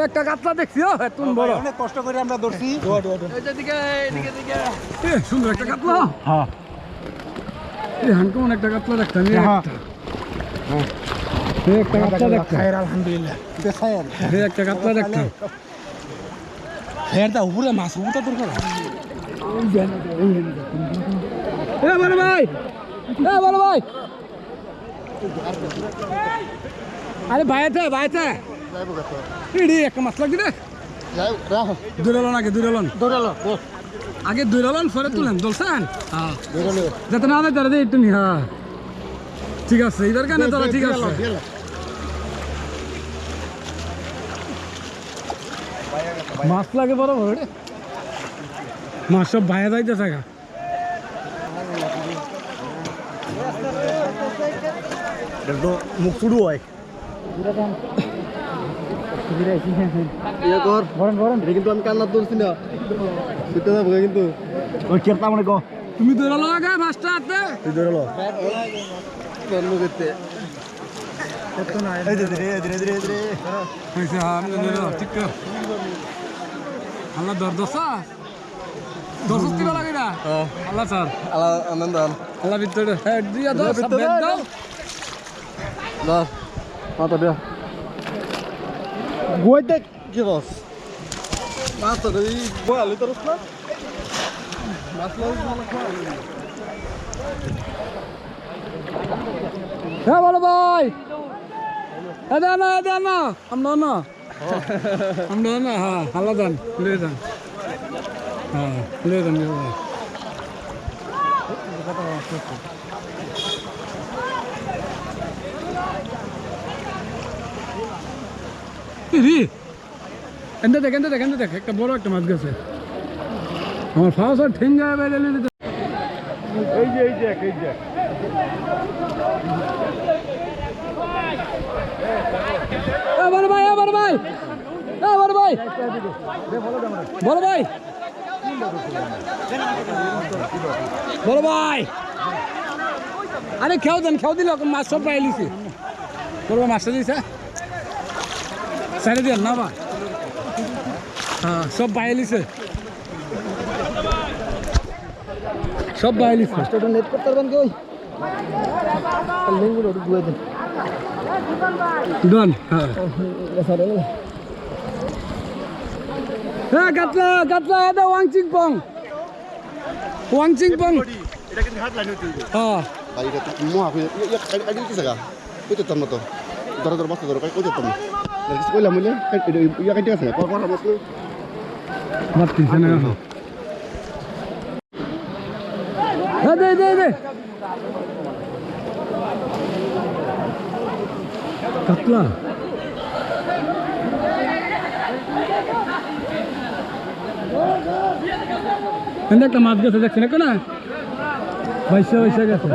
একটা কাতলা দেখছি তুমি বড় অনেক কষ্ট করে আমরা ধরছি সুন্দর একটা কাতলা হানকমন একটা কাতলা দেখতাম একটা কাতলা দেখতাম আলহামদুলিল্লাহ একটা কাতলা দেখতাম উপরে মাছ উপরে দরকার বড় ভাই বড় ভাই আরে ভাইতে একটা মাছ লাগবে রে দূরালন আগে দূরালন পরে তুলেন দলছেন যাতে না আমি তারা একটু নি হ্যাঁ ঠিক আছে এবার কেন তারা ঠিক আছে মাছ লাগে বড় বড় রে মাছ সব ভাইয়া যাইতে থাকা মুখ শুরু হয় কিন্তু আমি কান্না তুলছি না কিন্তু তুমি দৌড়ালো আগে মাছটা হাতে তুই ধরলো ঠিক আল্লাহ দশ কিলো লাগে না আল্লাহ স্যার আনন্দ আল্লাহ ভিতরে দিয়া দাও মাথা দেয়া বই দেখ কি রস মাছ তো এই বই আলু তো রস না মাছ হ্যাঁ বলো ভাই না আমরা না হ্যাঁ আল্লাহ দান লিয়ে যান হ্যাঁ লিয়ে যান ভাই এনতে দেখ একটা বড় একটা মাছ গেছে আমার ফাঁস আর ঠেঙ্গা এই যে বড় ভাই আরে খেও দিল মাছ সব পাইলিছি বড় মাছটা দিছে সাইডে দিন না বা হ্যাঁ সব পাইলিছে নেট করতে পারবেন কি ওই লিঙ্গুলো ধুয়ে দেন ডন হ্যাঁ কাতলা এটা ওয়াংচিং পং এটা কিন্তু হাত লাগে তুই হ্যাঁ ভাই এটা তো মোয়া কই আগে কি জায়গা কই তো তন্ন তো দর বস্তা দর কই তো তন্ন কিছু কইলাম বলে ইয়া কাটি আছে পর মাছ মাতি না হ্যাঁ দে কাতলা একটা মাছ গেছে দেখছি না কেন পয়সা গেছে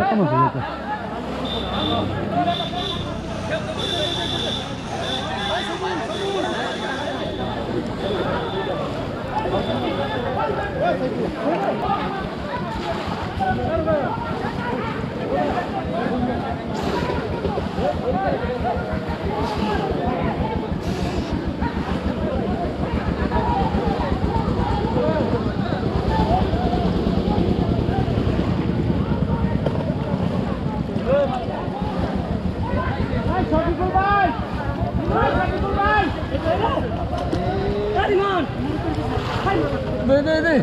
দে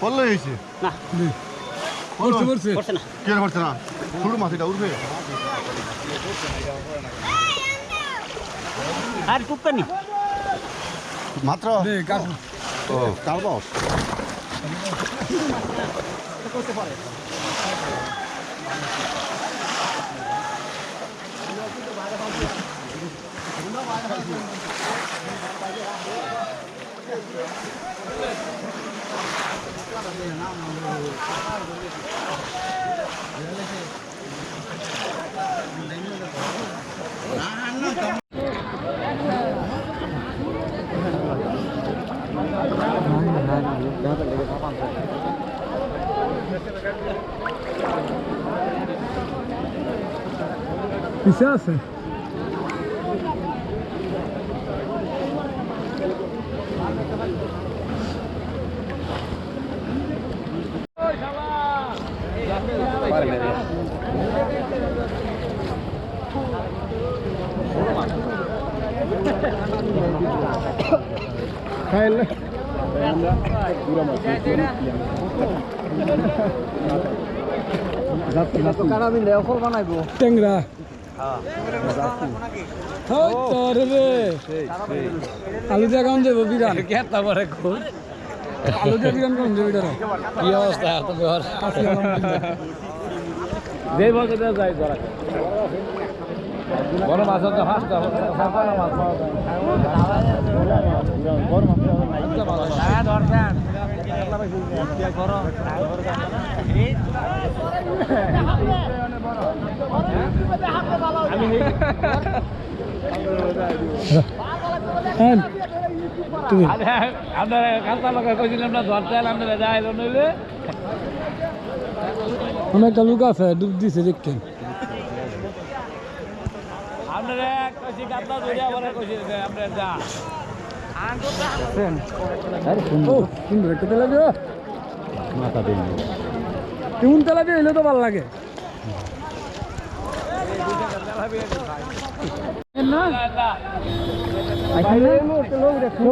পড়লো হয়েছে না পড়ছে না কে পড়ছে না ছোট মাছ এটা উঠবে আর টুকটানি মাত্র ও কাল বস পিছে আছে খাইলে ট্যাংরা আলু দিয়ে কেমন দেবো বিরান আলু দিয়ে বিরান কেমন দেবো বিরান কি অবস্থা বড় মাছ হচ্ছে হাঁসটা তুমি আপনারা কাঁচা লঙ্কা কইছিলাম না ধরতে এলাম না যাই নইলে আমার একটা লোক আছে ডুব দিছে দেখেন আপনারা কইছি কাঁচা ধরিয়া বলে কইছি আমরা যা ও সুন্দর একটা তেলাপিয়া মাথা দিন কেমন তেলাপিয়া এলে তো ভালো লাগে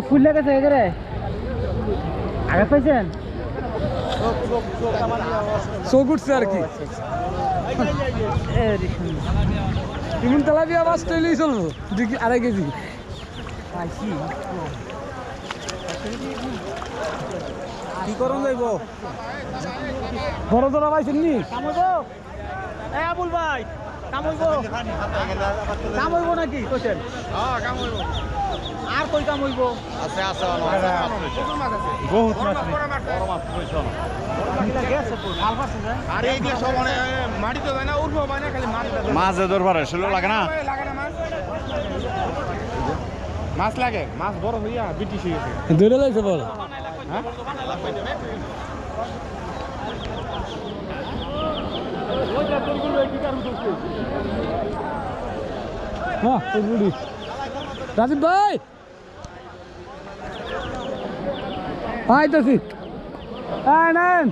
খুললে গেছে এখানে আগে পাইছেন চোখ উঠছে আর কি কেমন তেলাপিয়া মাছ তৈলেই চলবো 2.5 কেজি কি করুন যাইব বড় ধরা পাইছেন নি আবুল ভাই কামইব নাকি কইছেন আর কই কামইব আছে বহুত মাছ বড় মাছ কইছো গেছে তো ভাল পাচ্ছে না আরে এইগুলো সব মানে মাটি তো যায় না উঠবো মানে খালি মাছ দরবার ছিল লাগে না মাছ লাগে মাছ বড় হইয়া ব্রিটিশ হয়ে গেছে ধরে লাগছে বড় হ্যাঁ হ্যাঁ রাজীব ভাই আইতাছি নেন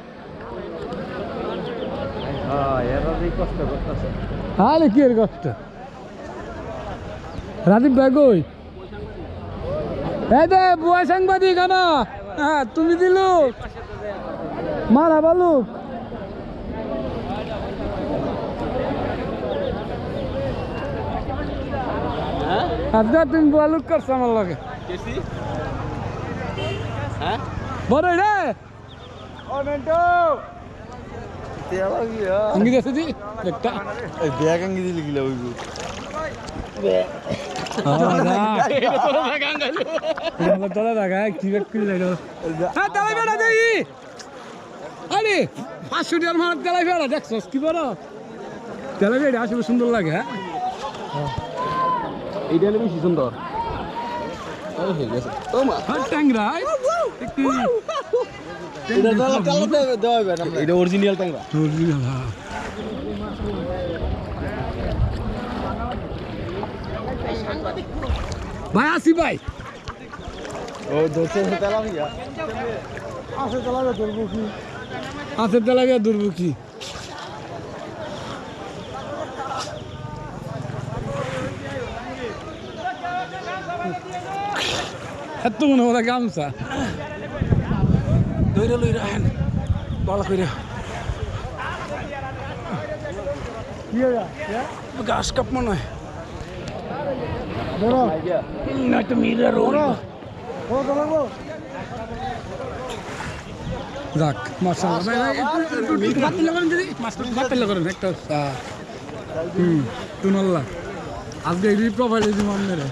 আরে কি এর কষ্ট রাজীব ভাই কই এই দে বুয়া সাংবাদিক না হ্যাঁ তুমি দিলু মারা বালুক আজকে তুমি বুয়ালুক করছো আমার লগে বড় রে আঙ্গি আছে দি একটা ব্যাগ আঙ্গি দিলে গিলা হইব তোলা দেখা কি ব্যাগ কিনলে হ্যাঁ তেলাই বেড়া দেই আরে 500 টাকার মার তেলাই বেড়া দেখছস কি বড় তেলাই বেড়া আসলে সুন্দর লাগে হ্যাঁ এইটা হলে বেশি সুন্দর ট্যাংরা একটু এটা অরিজিনাল ট্যাংরা ভাই আসি ভাই ও দোষে তেলাপিয়া আছে তেলাপিয়া দুর্বুকি এত মনে হয় গামছা ধরে লই রাখেন বলা করে ঘাস কাপ মনে হয় নয়তো মিরার যাক মাশাআল্লাহ ভাই ভাই একটু বাতিল করেন যদি মাছটা বাতিল করেন একটা টুনাল্লা আজকে এই প্রোফাইলে দিলাম আপনারা